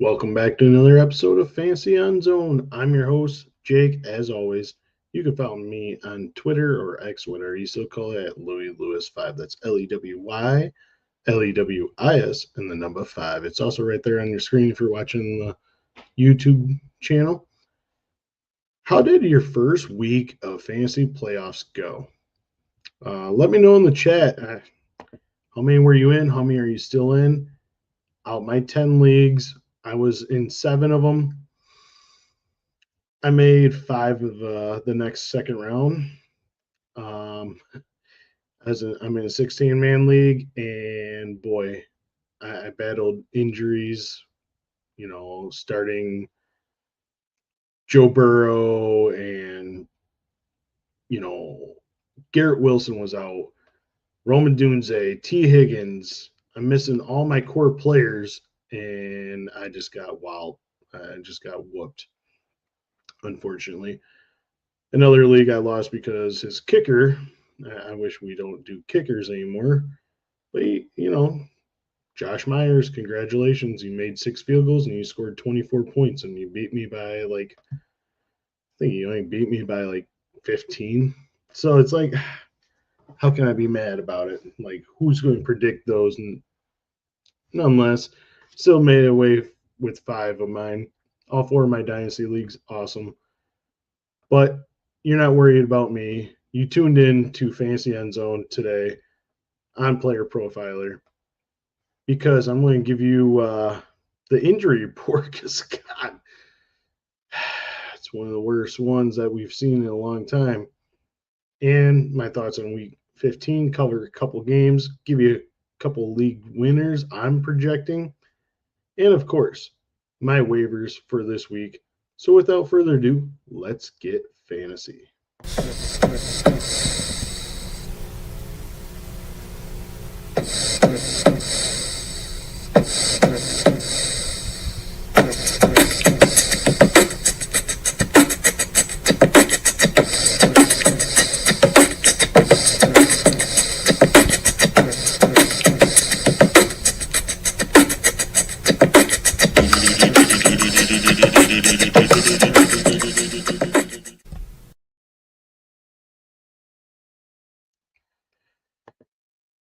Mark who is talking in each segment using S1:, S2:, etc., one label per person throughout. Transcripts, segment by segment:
S1: Welcome back to another episode of Fantasy Endzone. I'm your host, Jake. As always, you can follow me on Twitter or X, whatever you still call it, at Louis Lewis 5. That's LEWYLEWIS and the number 5. It's also right there on your screen if you're watching the YouTube channel. How did your first week of fantasy playoffs go? Let me know in the chat. How many were you in? How many are you still in? Out my 10 leagues, I was in 7 of them. I made 5 of the next second round. I'm in a 16-man league, and boy, I battled injuries. Starting Joe Burrow and Garrett Wilson was out. Roman Dunze, T. Higgins. I'm missing all my core players, and I just got wild. I just got whooped, unfortunately. Another league I lost because his kicker, I wish we don't do kickers anymore, but Josh Myers, congratulations. You made 6 field goals and you scored 24 points, and you beat me by I think you only beat me by 15. So it's like, how can I be mad about it? Like, who's going to predict those? And nonetheless, still made away with 5 of mine. All 4 of my Dynasty leagues, awesome. But you're not worried about me. You tuned in to Fantasy Endzone today on PlayerProfiler because I'm going to give you the injury report because, God, it's one of the worst ones that we've seen in a long time. And my thoughts on Week 15, cover a couple games, give you a couple league winners I'm projecting, and, of course, my waivers for this week. So without further ado, let's get fantasy.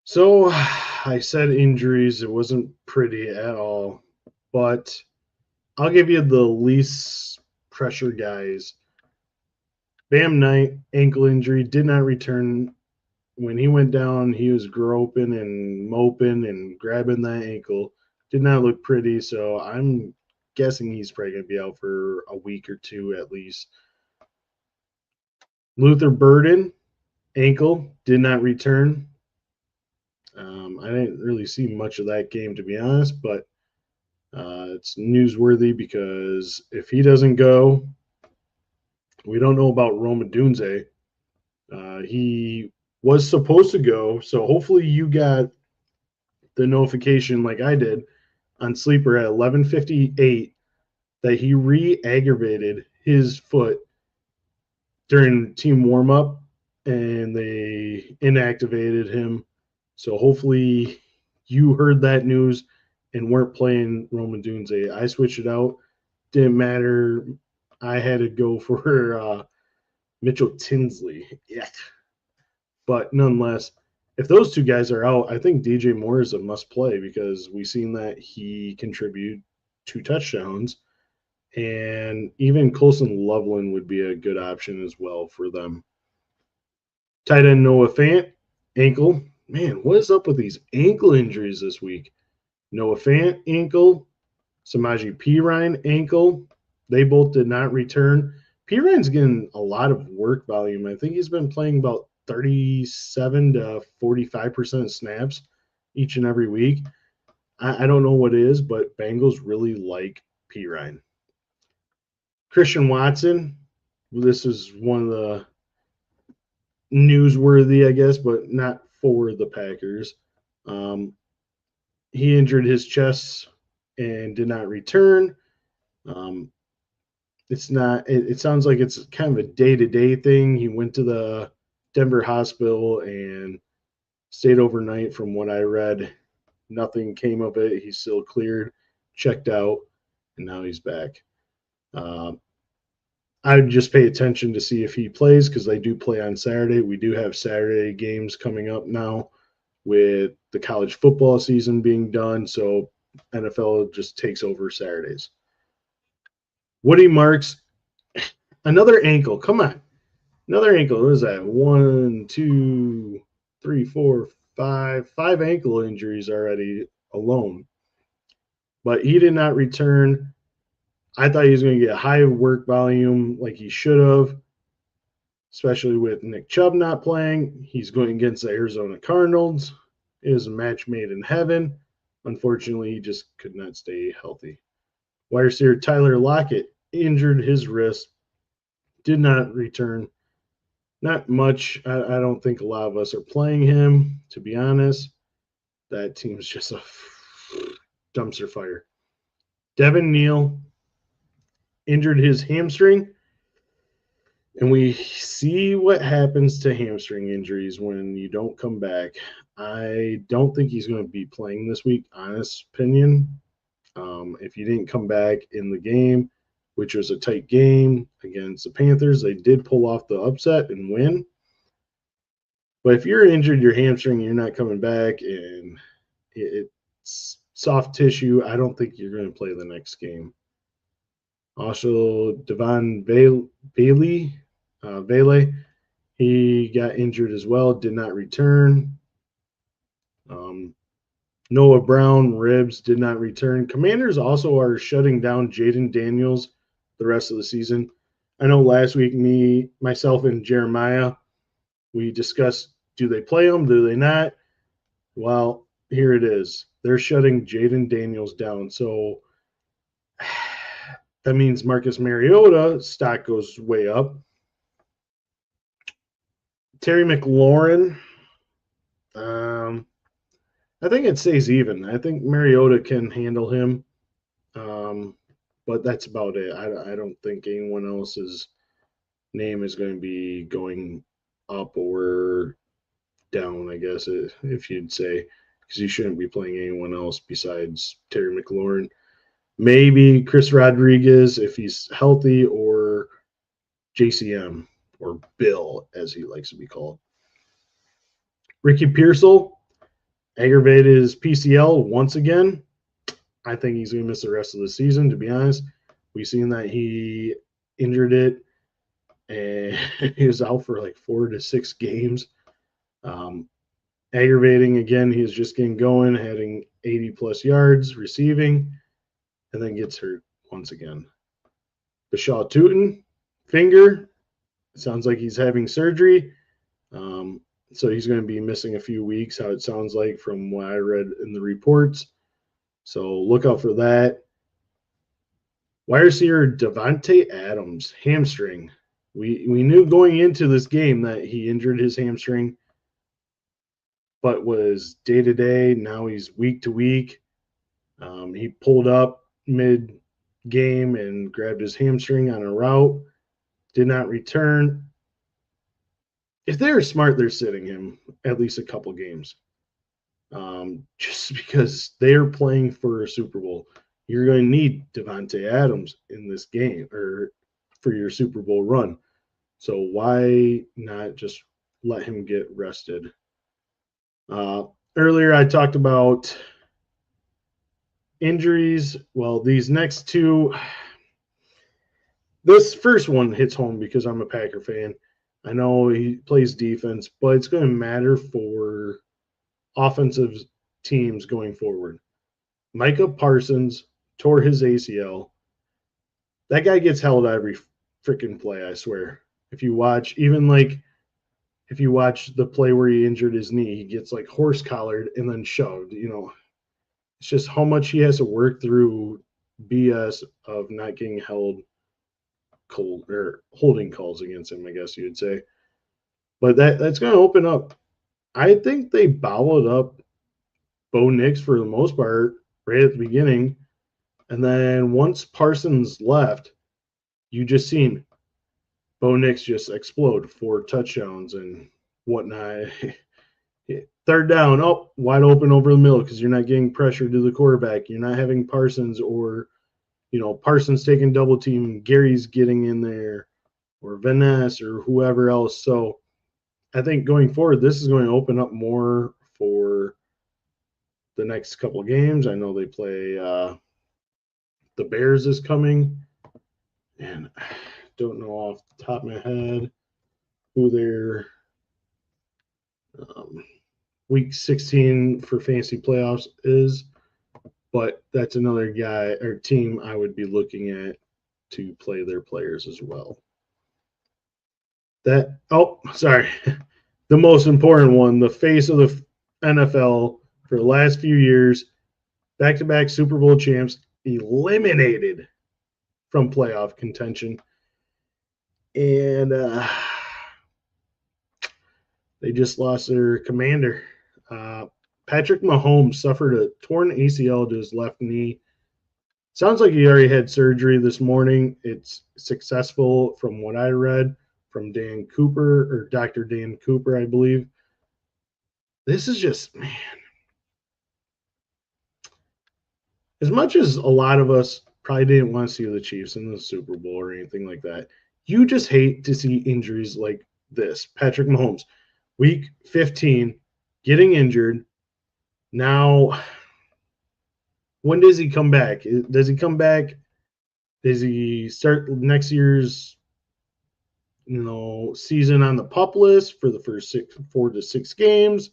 S1: So I said injuries. It wasn't pretty at all, but I'll give you the least pressure guys. Bam Knight, ankle injury, did not return. When he went down, he was groping and moping and grabbing that ankle. Did not look pretty, so I'm guessing he's probably going to be out for a week or 2 at least. Luther Burden, ankle, did not return. I didn't really see much of that game, to be honest, but it's newsworthy because if he doesn't go, we don't know about Roma Dunze. He was supposed to go, so hopefully you got the notification like I did on Sleeper at 11:58 that he re-aggravated his foot during team warm-up, and they inactivated him. So hopefully you heard that news and weren't playing Roman Dunze. I switched it out. Didn't matter. I had to go for Mitchell Tinsley. Yeah. But nonetheless, if those 2 guys are out, I think DJ Moore is a must-play because we've seen that he contributed 2 touchdowns. And even Colson Loveland would be a good option as well for them. Tight end Noah Fant, ankle. Man, what is up with these ankle injuries this week? Noah Fant, ankle. Samaje Perine, ankle. They both did not return. Perine's getting a lot of work volume. I think he's been playing about 37 to 45% snaps each and every week. I don't know what it is, but Bengals really like Perine. Christian Watson, this is one of the newsworthy, I guess, but not for the Packers. He injured his chest and did not return. It sounds like it's kind of a day-to-day thing. He went to the Denver hospital and stayed overnight. From what I read, nothing came of it. He's still cleared, checked out. and now he's back. I would just pay attention to see if he plays because they do play on Saturday. We do have Saturday games coming up now with the college football season being done, so NFL just takes over Saturdays. Woody Marks, another ankle. Come on. Another ankle. What is that? 1, 2, 3, 4, 5. 5 ankle injuries already alone. But he did not return. I thought he was going to get high work volume like he should have, especially with Nick Chubb not playing. He's going against the Arizona Cardinals. It was a match made in heaven. Unfortunately, he just could not stay healthy. Wide receiver Tyler Lockett injured his wrist, did not return. Not much. I don't think a lot of us are playing him, to be honest. That team's just a dumpster fire. Devin Neal injured his hamstring, and we see what happens to hamstring injuries when you don't come back. I don't think he's going to be playing this week, honest opinion. If you didn't come back in the game, which was a tight game against the Panthers, they did pull off the upset and win. But if you're injured your hamstring and you're not coming back and it's soft tissue, I don't think you're going to play the next game. Also, Devon Bailey, he got injured as well, did not return. Noah Brown, ribs, did not return. Commanders also are shutting down Jaden Daniels the rest of the season. I know last week, myself, and Jeremiah, we discussed, do they play him? Do they not? Well, here it is. They're shutting Jaden Daniels down. So that means Marcus Mariota stock goes way up. Terry McLaurin, I think it stays even. I think Mariota can handle him, but that's about it. I don't think anyone else's name is going to be going up or down, I guess, if you'd say, because you shouldn't be playing anyone else besides Terry McLaurin. Maybe Chris Rodriguez if he's healthy, or JCM, or Bill, as he likes to be called. Ricky Pearsall aggravated his PCL once again. I think he's going to miss the rest of the season, to be honest. We've seen that he injured it, and he was out for like 4 to 6 games. Aggravating again, he was just getting going, having 80-plus yards receiving, and then gets hurt once again. Bashaw Tootin, finger. Sounds like he's having surgery. So he's going to be missing a few weeks, how it sounds like from what I read in the reports. So look out for that. Wide receiver Davante Adams, hamstring. We knew going into this game that he injured his hamstring, but was day-to-day. Now he's week-to-week. He pulled up mid-game and grabbed his hamstring on a route. Did not return. If they're smart, they're sitting him at least a couple games. Just because they're playing for a Super Bowl. You're going to need Davante Adams in this game or for your Super Bowl run. So why not just let him get rested? Earlier I talked about injuries. Well, these next two, this first one hits home because I'm a Packer fan. I know he plays defense, but it's going to matter for offensive teams going forward. Micah Parsons tore his ACL. That guy gets held every freaking play, I swear. If you watch the play where he injured his knee, he gets like horse collared and then shoved. It's just how much he has to work through BS of not getting held cold or holding calls against him, I guess you'd say. But that's going to open up. I think they bottled up Bo Nix for the most part right at the beginning. And then once Parsons left, you just seen Bo Nix just explode 4 touchdowns and whatnot. Third down, wide open over the middle because you're not getting pressure to the quarterback. You're not having Parsons or Parsons taking double team, Gary's getting in there, or Vaness or whoever else. So I think going forward, this is going to open up more for the next couple of games. I know they play the Bears is coming, and I don't know off the top of my head who their week 16 for fantasy playoffs is, but that's another guy or team I would be looking at to play their players as well. The most important one, the face of the NFL for the last few years, back-to-back Super Bowl champs, eliminated from playoff contention. And they just lost their commander. Patrick Mahomes suffered a torn ACL to his left knee. Sounds like he already had surgery this morning. It's successful from what I read from Dan Cooper, or Dr. Dan Cooper, I believe. This is just, man. As much as a lot of us probably didn't want to see the Chiefs in the Super Bowl or anything like that, you just hate to see injuries like this. Patrick Mahomes, week 15, getting injured. Now, when does he come back? Does he come back? Does he start next year's season on the PUP list for the first 4 to 6 games?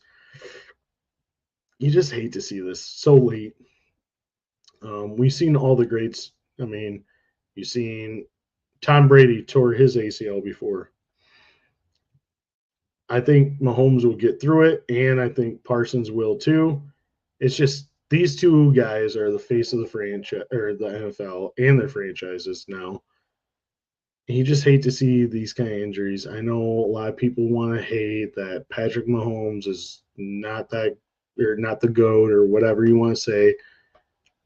S1: You just hate to see this so late. We've seen all the greats. I mean, you've seen Tom Brady tore his ACL before. I think Mahomes will get through it, and I think Parsons will too. It's just these two guys are the face of the franchise or the NFL and their franchises now. You just hate to see these kind of injuries. I know a lot of people want to hate that Patrick Mahomes is not that, or not the GOAT, or whatever you want to say.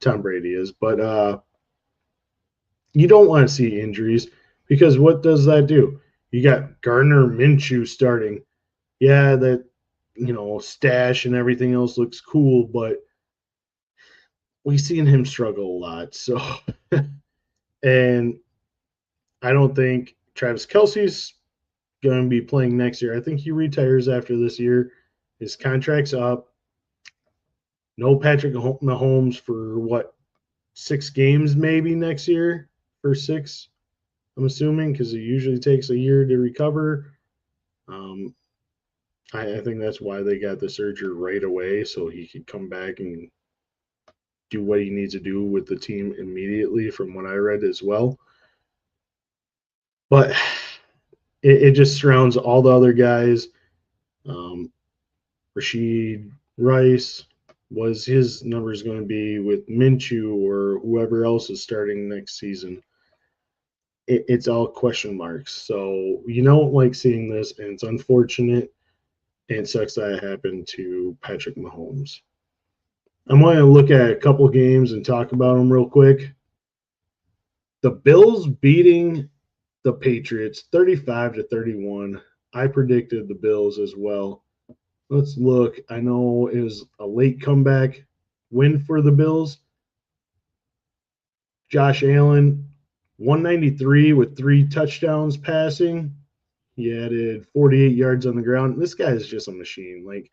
S1: Tom Brady is, but you don't want to see injuries, because what does that do? You got Gardner Minshew starting. Yeah, that stash and everything else looks cool, but we've seen him struggle a lot. So, and I don't think Travis Kelce's going to be playing next year. I think he retires after this year. His contract's up. No Patrick Mahomes for 6 games maybe next year, for 6, I'm assuming, because it usually takes a year to recover. I think that's why they got the surgery right away, so he could come back and do what he needs to do with the team immediately, from what I read as well. But it just surrounds all the other guys. Rashid Rice, was his numbers going to be with Minshew or whoever else is starting next season? It's all question marks. So you don't like seeing this, and it's unfortunate, and it sucks that it happened to Patrick Mahomes. I'm going to look at a couple games and talk about them real quick. The Bills beating the Patriots 35-31. I predicted the Bills as well. Let's look. I know it was a late comeback win for the Bills. Josh Allen, 193 with 3 touchdowns passing. He added 48 yards on the ground. This guy is just a machine. Like,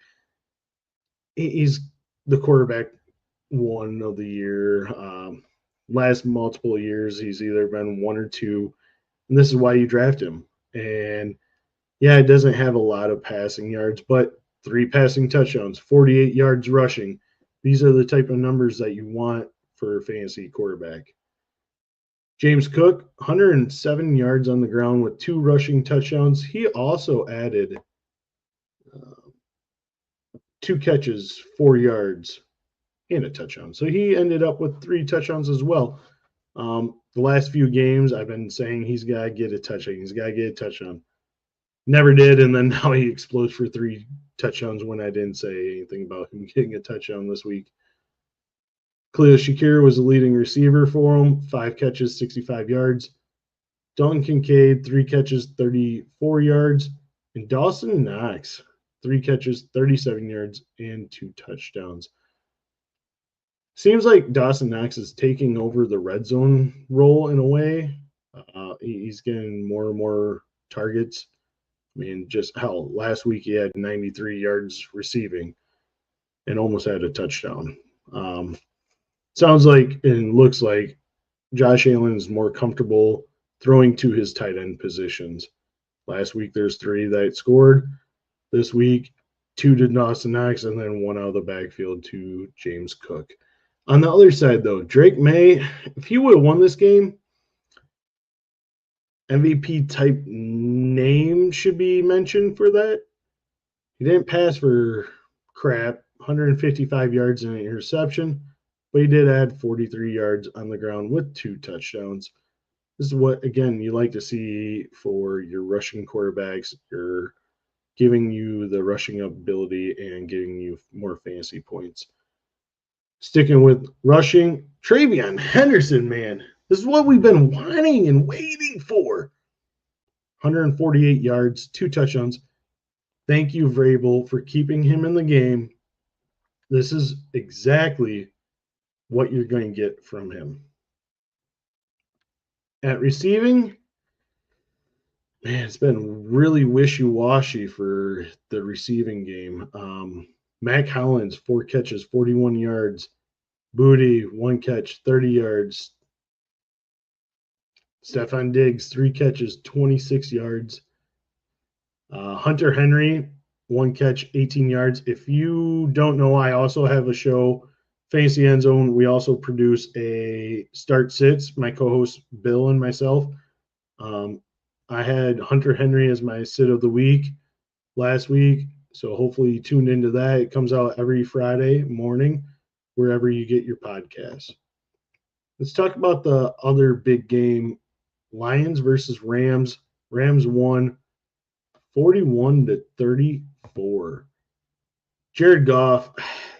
S1: he's the quarterback 1 of the year. Last multiple years, he's either been 1 or 2, and this is why you draft him. And yeah, it doesn't have a lot of passing yards, but 3 passing touchdowns, 48 yards rushing. These are the type of numbers that you want for a fantasy quarterback. James Cook, 107 yards on the ground with 2 rushing touchdowns. He also added 2 catches, 4 yards, and a touchdown. So he ended up with 3 touchdowns as well. The last few games, I've been saying he's got to get a touchdown. He's got to get a touchdown. Never did, and then now he explodes for 3 touchdowns when I didn't say anything about him getting a touchdown this week. Khalil Shakir was the leading receiver for him, 5 catches, 65 yards. Dalton Kincaid, 3 catches, 34 yards. And Dawson Knox, 3 catches, 37 yards, and 2 touchdowns. Seems like Dawson Knox is taking over the red zone role in a way. He's getting more and more targets. I mean, just hell, last week he had 93 yards receiving and almost had a touchdown. Sounds like and looks like Josh Allen is more comfortable throwing to his tight end positions. Last week there's 3 that scored. This week, 2 to Dawson Knox, and then 1 out of the backfield to James Cook. On the other side, though, Drake May, if he would have won this game, MVP type name should be mentioned for that. He didn't pass for crap, 155 yards and an interception, but he did add 43 yards on the ground with 2 touchdowns. This is what, again, you like to see for your rushing quarterbacks. You're giving you the rushing ability and giving you more fantasy points. Sticking with rushing, Travion Henderson, man. This is what we've been wanting and waiting for. 148 yards, 2 touchdowns. Thank you, Vrabel, for keeping him in the game. This is exactly what you're going to get from him. At receiving, man, it's been really wishy-washy for the receiving game. Mac Hollins, 4 catches, 41 yards. Booty, 1 catch, 30 yards. Stefon Diggs, 3 catches, 26 yards. Hunter Henry, 1 catch, 18 yards. If you don't know, I also have a show, Fantasy Endzone. We also produce a start sits, my co-host Bill and myself. I had Hunter Henry as my sit of the week last week, so hopefully you tuned into that. It comes out every Friday morning, wherever you get your podcasts. Let's talk about the other big game, Lions versus Rams. Rams won 41-34. Jared Goff,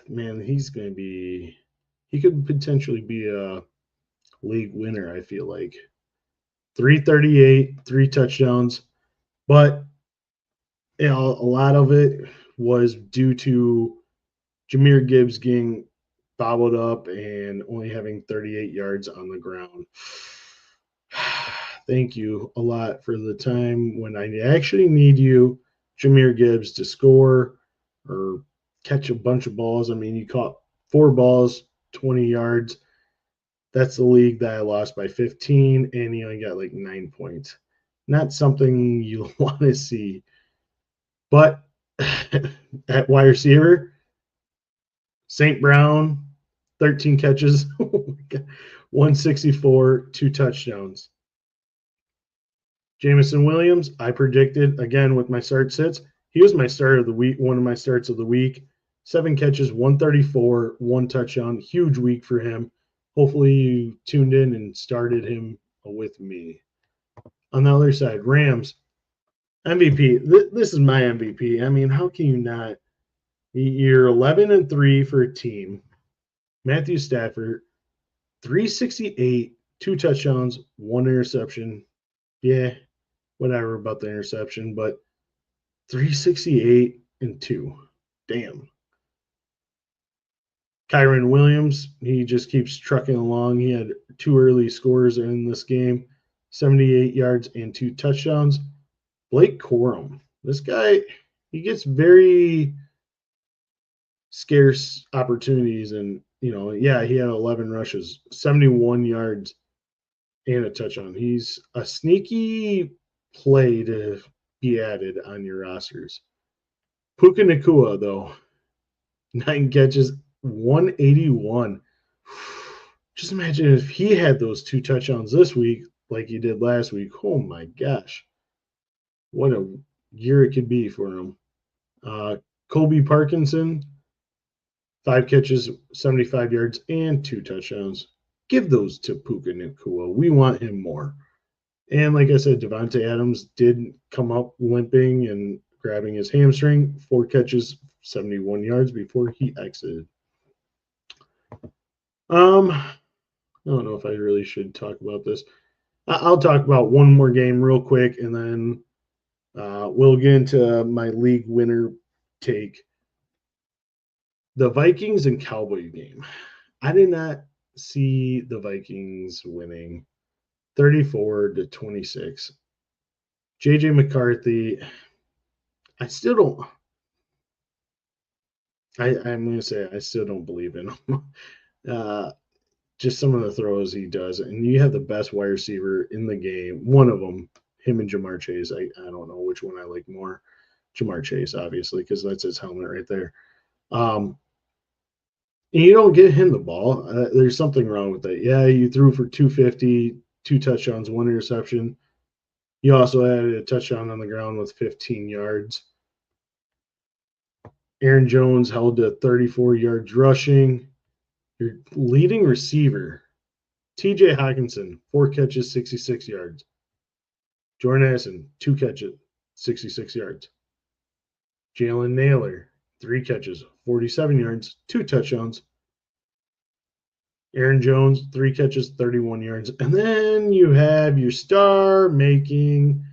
S1: man, he could potentially be a league winner, I feel like. 338, 3 touchdowns, but a lot of it was due to Jahmyr Gibbs getting bobbled up and only having 38 yards on the ground. Thank you a lot for the time when I actually need you, Jahmyr Gibbs, to score or catch a bunch of balls. I mean, you caught 4 balls, 20 yards. That's the league that I lost by 15, and you only got like 9 points. Not something you want to see. But at wide receiver, St. Brown, 13 catches, 164, 2 touchdowns. Jameson Williams, I predicted, again with my start sits, he was my start of the week, one of my starts of the week. 7 catches, 134, 1 touchdown. Huge week for him. Hopefully you tuned in and started him with me. On the other side, Rams, MVP. This is my MVP. I mean, how can you not? You're 11-3 for a team. Matthew Stafford, 368, 2 touchdowns, 1 interception. Yeah, whatever about the interception, but 368 and 2. Damn. Kyron Williams, he just keeps trucking along. He had 2 early scores in this game, 78 yards and 2 touchdowns. Blake Corum, this guy, he gets very scarce opportunities. And, yeah, he had 11 rushes, 71 yards, and a touchdown. He's a sneaky play to be added on your rosters. Puka Nacua, though, 9 catches, 181. Just imagine if he had those 2 touchdowns this week like he did last week. Oh, my gosh. What a year it could be for him. Colby Parkinson, 5 catches, 75 yards, and 2 touchdowns. Give those to Puka Nacua. We want him more. And like I said, Davante Adams did come up limping and grabbing his hamstring. 4 catches, 71 yards before he exited. I don't know if I really should talk about this. I'll talk about one more game real quick, and then we'll get into my league winner take. The Vikings and Cowboy game. I did not see the Vikings winning 34-26. JJ McCarthy, I still don't. I'm going to say I still don't believe in him. Just some of the throws he does, and you have the best wide receiver in the game. One of them, him and Jamar Chase. I don't know which one I like more. Jamar Chase, obviously, because that's his helmet right there. And you don't get him the ball. There's something wrong with that. Yeah, you threw for 250, 2 touchdowns, 1 interception. You also had a touchdown on the ground with 15 yards. Aaron Jones held to 34 yards rushing. Your leading receiver, TJ Hockenson, 4 catches, 66 yards. Jordan Addison, 2 catches, 66 yards. Jalen Naylor, 3 catches, 47 yards, 2 touchdowns. Aaron Jones, 3 catches, 31 yards. And then you have your star making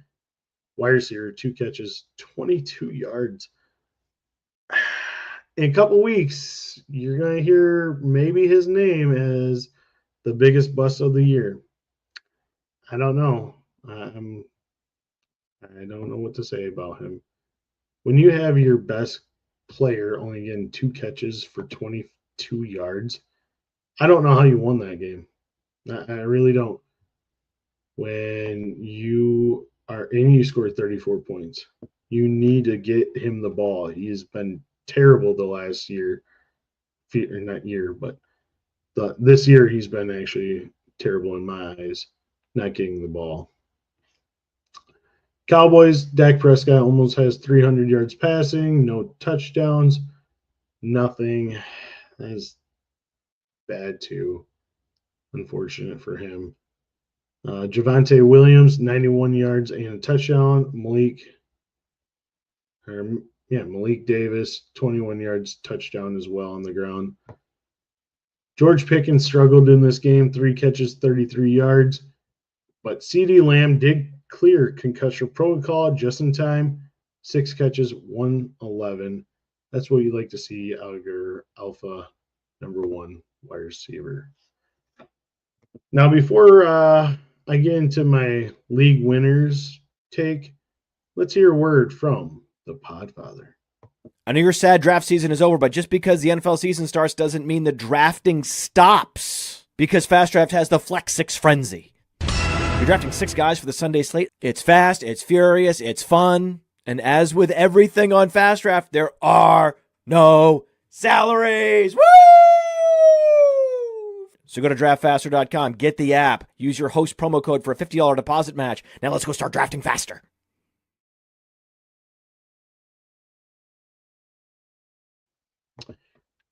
S1: wide receiver, 2 catches, 22 yards. In a couple weeks, you're going to hear maybe his name as the biggest bust of the year. I don't know. I don't know what to say about him. When you have your best player only getting 2 catches for 22 yards, I don't know how you won that game. I really don't. When you are and you scored 34 points, you need to get him the ball. He has been terrible the last year, or not year, but this year he's been actually terrible in my eyes, not getting the ball. Cowboys, Dak Prescott almost has 300 yards passing, no touchdowns, nothing. That is bad too. Unfortunate for him. Javonte Williams, 91 yards and a touchdown. Malik Davis, 21 yards, touchdown as well on the ground. George Pickens struggled in this game, 3 catches, 33 yards. But CeeDee Lamb did clear concussion protocol just in time. 6 catches, 111. That's what you like to see out of your alpha number 1 wide receiver. Now, before I get into my league winners take, let's hear a word from the Podfather.
S2: I know your sad draft season is over, but just because the NFL season starts doesn't mean the drafting stops. Because Fast Draft has the Flex 6 Frenzy. You're drafting 6 guys for the Sunday slate. It's fast, it's furious, it's fun. And as with everything on Fast Draft, there are no salaries. Woo! So go to draftfaster.com, get the app, use your host promo code for a $50 deposit match. Now let's go start drafting faster.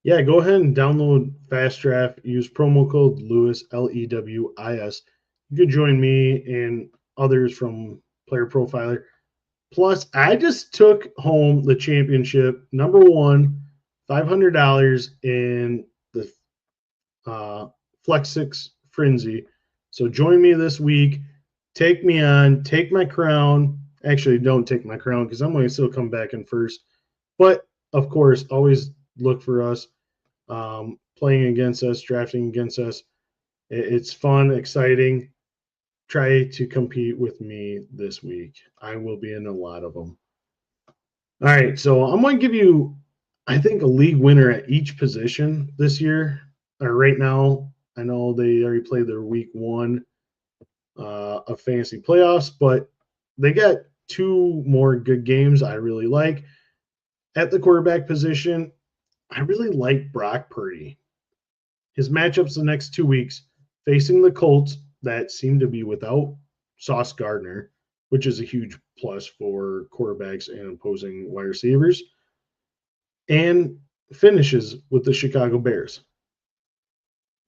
S1: Yeah, go ahead and download Fast Draft. Use promo code Lewis, Lewis. You can join me and others from Player Profiler. Plus, I just took home the championship, number 1, $500 in the Flex 6 Frenzy. So join me this week. Take me on. Take my crown. Actually, don't take my crown because I'm going to still come back in first. But, of course, always look for us playing against us, drafting against us. It's fun, exciting. Try to compete with me this week. I will be in a lot of them. All right, so I'm going to give you, I think, a league winner at each position this year. Right now, I know they already played their week 1 of fantasy playoffs, but they got 2 more good games I really like. At the quarterback position, I really like Brock Purdy. His matchups the next 2 weeks, facing the Colts that seem to be without Sauce Gardner, which is a huge plus for quarterbacks and opposing wide receivers, and finishes with the Chicago Bears.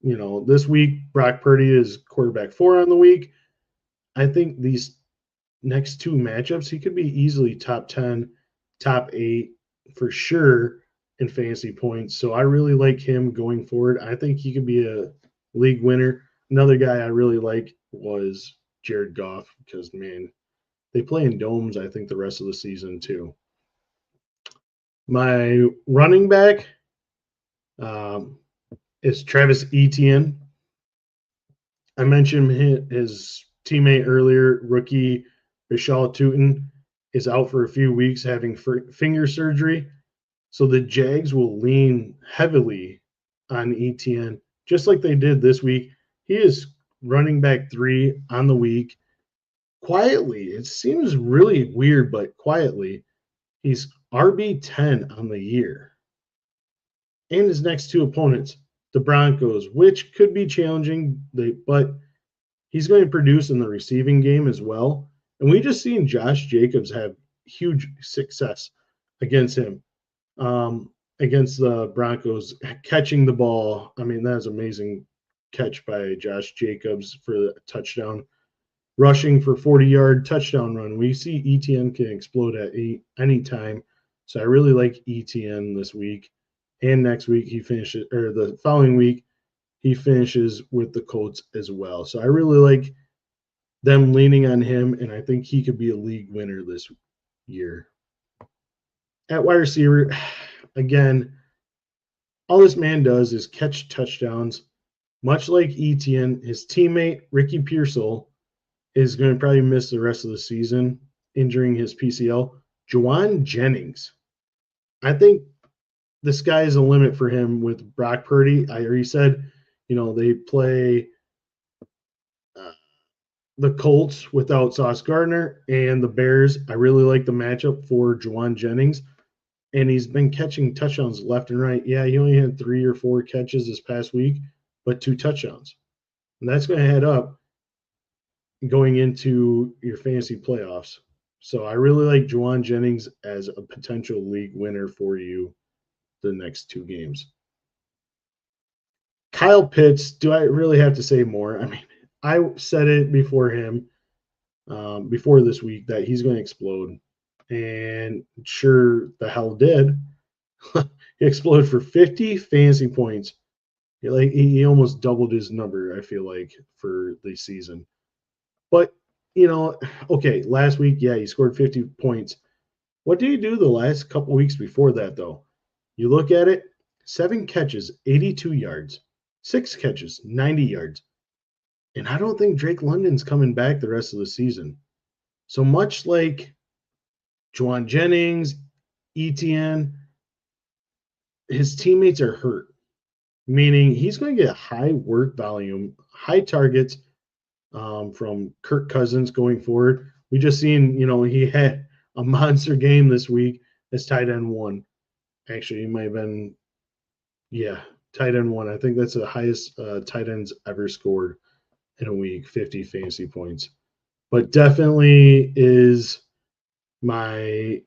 S1: You know, this week, Brock Purdy is quarterback 4 on the week. I think these next 2 matchups, he could be easily top 10, top 8 for sure in fantasy points. So I really like him going forward. I think he could be a league winner. Another guy I really like was Jared Goff because, man, they play in domes, I think, the rest of the season too. My running back, is Travis Etienne. I mentioned his teammate earlier, rookie Vishal Tootin, is out for a few weeks having finger surgery. So the Jags will lean heavily on Etienne, just like they did this week. He is running back 3 on the week. Quietly, it seems really weird, but quietly, he's RB10 on the year. And his next 2 opponents, the Broncos, which could be challenging, but he's going to produce in the receiving game as well. And we just seen Josh Jacobs have huge success against him, against the Broncos, catching the ball. I mean, that was amazing catch by Josh Jacobs for the touchdown, rushing for 40-yard touchdown run. We see ETN can explode at any time. So I really like ETN this week. And next week he finishes, or the following week, he finishes with the Colts as well. So I really like them leaning on him, and I think he could be a league winner this year. At wide receiver, again, all this man does is catch touchdowns. Much like Etienne, his teammate, Ricky Pearsall, is going to probably miss the rest of the season, injuring his PCL. Juwan Jennings, I think the sky is the limit for him with Brock Purdy. I already said, they play the Colts without Sauce Gardner and the Bears. I really like the matchup for Juwan Jennings, and he's been catching touchdowns left and right. Yeah, he only had 3 or 4 catches this past week, but 2 touchdowns. And that's going to head up going into your fantasy playoffs. So I really like Juwan Jennings as a potential league winner for you the next 2 games. Kyle Pitts, do I really have to say more? I mean, I said it before him, before this week, that he's going to explode. And sure the hell did. He exploded for 50 fantasy points. He almost doubled his number, I feel like, for the season. But, okay, last week, yeah, he scored 50 points. What did he do the last couple weeks before that, though? You look at it, 7 catches, 82 yards, 6 catches, 90 yards. And I don't think Drake London's coming back the rest of the season. So much like Juwan Jennings, Etienne, his teammates are hurt, meaning he's going to get high work volume, high targets from Kirk Cousins going forward. We just seen, he had a monster game this week as tight end 1. Actually, he might have been, tight end 1. I think that's the highest tight ends ever scored in a week, 50 fantasy points. But definitely is my,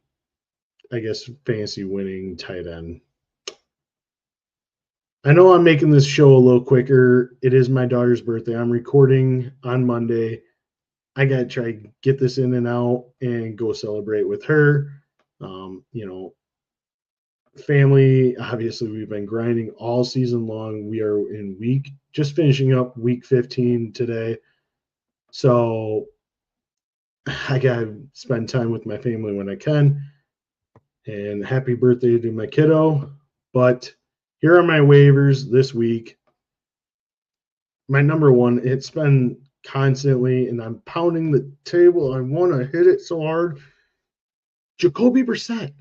S1: I guess, fantasy winning tight end. I know I'm making this show a little quicker. It is my daughter's birthday. I'm recording on Monday. I got to try to get this in and out and go celebrate with her. Family, obviously, we've been grinding all season long. We are just finishing up week 15 today. So I got to spend time with my family when I can. And happy birthday to my kiddo. But here are my waivers this week. My number 1, it's been constantly, and I'm pounding the table. I want to hit it so hard. Jacoby Brissett.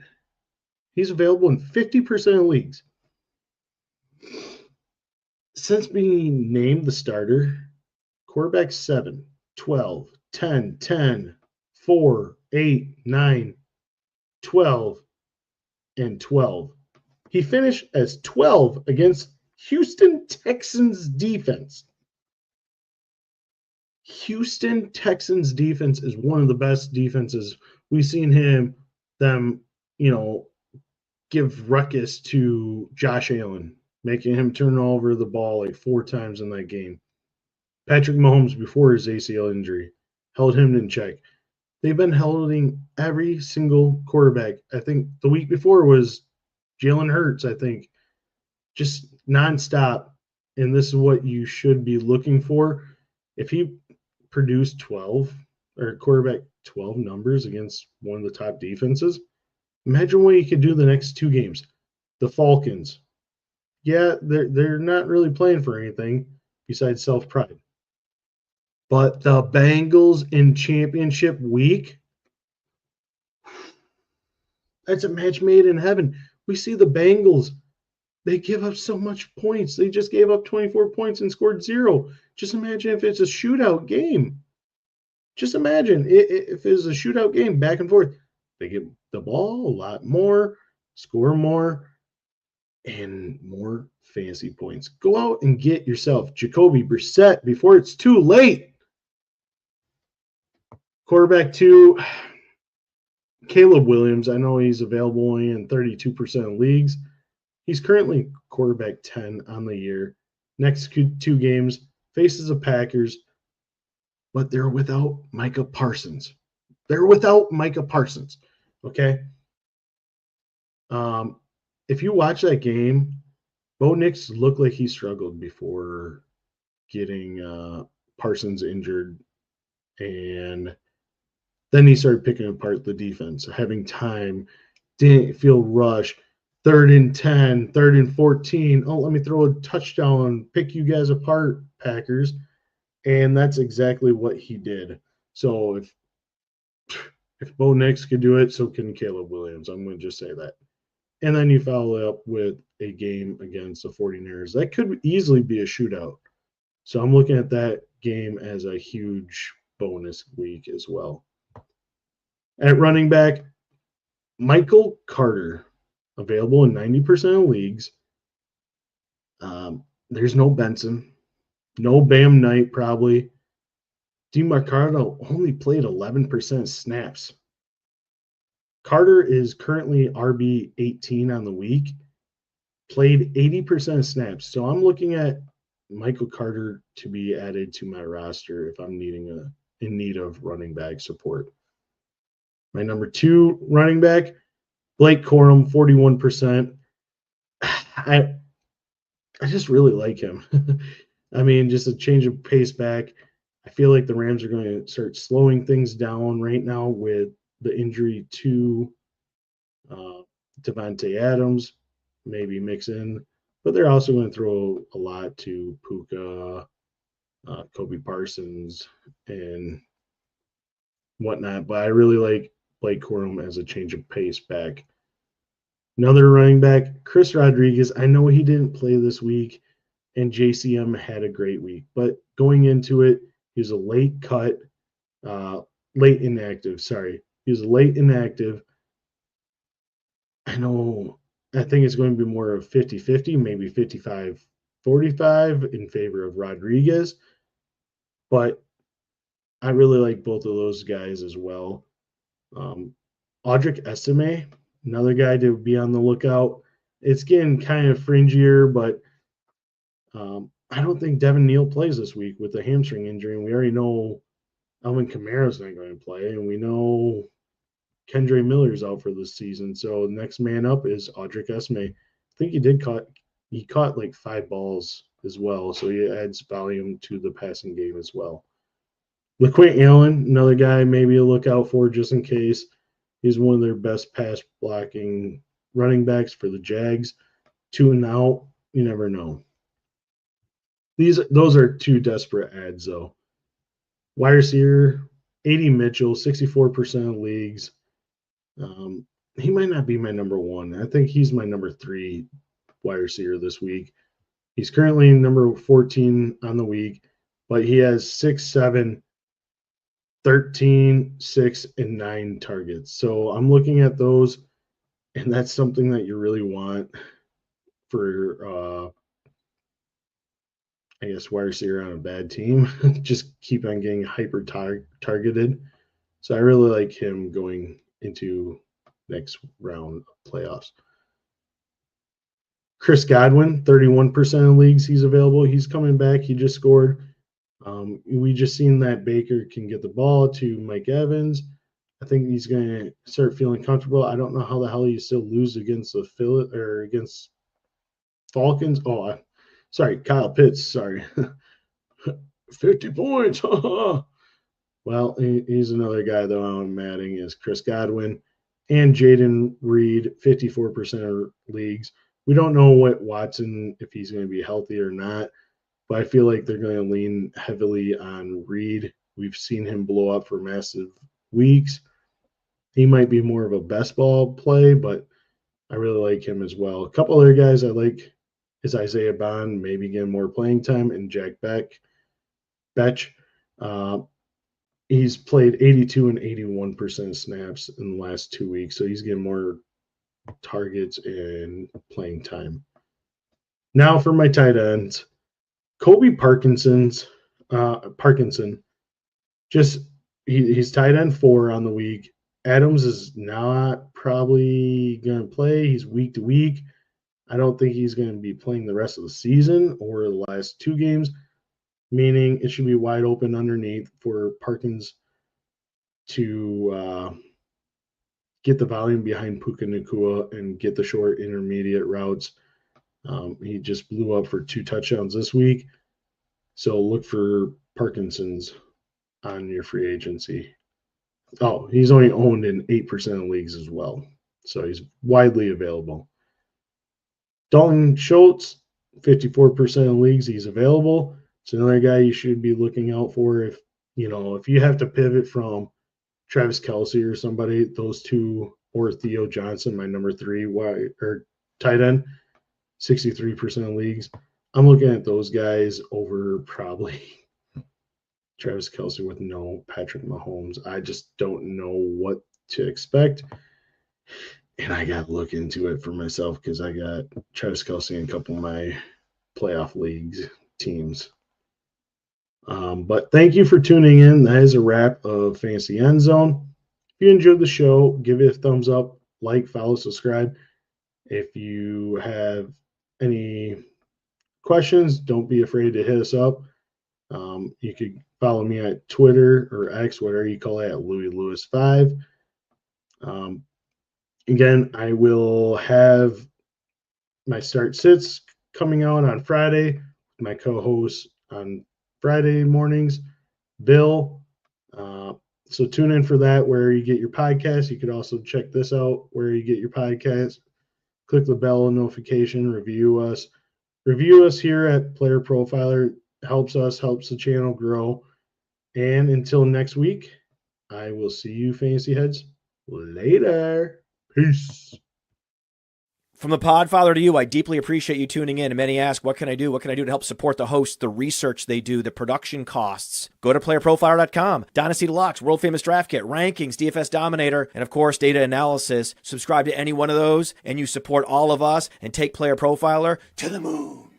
S1: He's available in 50% of leagues. Since being named the starter, quarterback 7, 12, 10, 10, 4, 8, 9, 12, and 12. He finished as 12 against Houston Texans defense. Houston Texans defense is one of the best defenses. We've seen them, give ruckus to Josh Allen, making him turn over the ball like 4 times in that game. Patrick Mahomes, before his ACL injury, held him in check. They've been holding every single quarterback. I think the week before was Jalen Hurts, I think, just nonstop. And this is what you should be looking for. If he produced 12 or quarterback 12 numbers against one of the top defenses, imagine what he could do the next 2 games. The Falcons, yeah, they're not really playing for anything besides self-pride. But the Bengals in championship week, that's a match made in heaven. We see the Bengals. They give up so much points. They just gave up 24 points and scored 0. Just imagine if it's a shootout game. Just imagine if it's a shootout game, back and forth. They get the ball a lot more, score more, and more fantasy points. Go out and get yourself Jacoby Brissett before it's too late. Quarterback 2, Caleb Williams. I know he's available only in 32% of leagues. He's currently quarterback 10 on the year. Next 2 games, faces the Packers, but they're without Micah Parsons. They're without Micah Parsons, okay? If you watch that game, Bo Nix looked like he struggled before getting Parsons injured, and then he started picking apart the defense, having time, didn't feel rushed. 3rd and 10, 3rd and 14. Oh, let me throw a touchdown, pick you guys apart, Packers. And that's exactly what he did. So if Bo Nix could do it, so can Caleb Williams. I'm going to just say that. And then you follow it up with a game against the 49ers. That could easily be a shootout. So I'm looking at that game as a huge bonus week as well. At running back, Michael Carter, available in 90% of leagues. There's no Benson, no Bam Knight probably. DeMarcado only played 11% snaps. Carter is currently RB 18 on the week, played 80% of snaps. So I'm looking at Michael Carter to be added to my roster if I'm in need of running back support. My number 2 running back, Blake Corum, 41%. I just really like him. I mean, just a change of pace back. I feel like the Rams are going to start slowing things down right now with the injury to Davante Adams, maybe mix in. But they're also going to throw a lot to Puka, Kobe Parsons, and whatnot. But I really like Blake Corum as a change of pace back. Another running back, Chris Rodriguez. I know he didn't play this week, and JCM had a great week. But going into it, he was a late cut, late inactive. Sorry. He was late inactive. I think it's going to be more of 50-50, maybe 55-45 in favor of Rodriguez. But I really like both of those guys as well. Audric Estime, another guy to be on the lookout. It's getting kind of fringier, but I don't think Devin Neal plays this week with the hamstring injury, and we already know Alvin Kamara's not going to play, and we know Kendre Miller's out for this season. So next man up is Audric Esme. I think he caught like 5 balls as well, so he adds volume to the passing game as well. LaQuint Allen, another guy maybe to look out for just in case. He's one of their best pass blocking running backs for the Jags. 2 and out, you never know. Those are 2 desperate ads though. Wide receiver, A.D. Mitchell, 64% of leagues. He might not be my number 1. I think he's my number 3 wide receiver this week. He's currently number 14 on the week, but he has 6, 7, 13, 6, and 9 targets. So I'm looking at those, and that's something that you really want for, I guess, wide receiver on a bad team. Just keep on getting hyper targeted. So I really like him going into next round of playoffs. Chris Godwin, 31% of leagues he's available. He's coming back. He just scored. We just seen that Baker can get the ball to Mike Evans. I think he's going to start feeling comfortable. I don't know how the hell you still lose against against Falcons. Oh, sorry, Kyle Pitts. Sorry, 50 points. Well, he's another guy though I'm adding is Chris Godwin and Jaden Reed, 54% of leagues. We don't know what Watson, if he's going to be healthy or not, but I feel like they're going to lean heavily on Reed. We've seen him blow up for massive weeks. He might be more of a best ball play, but I really like him as well. A couple other guys I like is Isaiah Bond, maybe getting more playing time, and Jack Betch. He's played 82 and 81% snaps in the last 2 weeks, so he's getting more targets and playing time. Now for my tight ends, Parkinson, just he's tight end 4 on the week. Adams is not probably going to play. He's week to week. I don't think he's going to be playing the rest of the season or the last 2 games, meaning it should be wide open underneath for Parkins to get the volume behind Puka Nacua and get the short intermediate routes. He just blew up for 2 touchdowns this week. So look for Parkinson's on your free agency. Oh, he's only owned in 8% of leagues as well. So he's widely available. Dalton Schultz, 54% of leagues he's available. It's another guy you should be looking out for if you have to pivot from Travis Kelce or somebody, those 2, or Theo Johnson, my number 3 or tight end, 63% of leagues. I'm looking at those guys over probably Travis Kelce with no Patrick Mahomes. I just don't know what to expect. And I got to look into it for myself because I got Travis Kelce in a couple of my playoff leagues teams. But thank you for tuning in. That is a wrap of Fantasy Endzone. If you enjoyed the show, give it a thumbs up, like, follow, subscribe. If you have any questions, don't be afraid to hit us up. You could follow me at Twitter or X, whatever you call it, at LouisLewis5. Again, I will have my start sits coming out on Friday. My co-host on Friday mornings, Bill. So tune in for that where you get your podcast. You could also check this out where you get your podcast. Click the bell notification, review us. Review us here at Player Profiler. Helps the channel grow. And until next week, I will see you fantasy heads later. Peace.
S2: From the Podfather to you, I deeply appreciate you tuning in. And many ask, what can I do? What can I do to help support the host, the research they do, the production costs? Go to PlayerProfiler.com, Dynasty Deluxe, World Famous Draft Kit, Rankings, DFS Dominator, and of course, data analysis. Subscribe to any one of those, and you support all of us and take Player Profiler to the moon.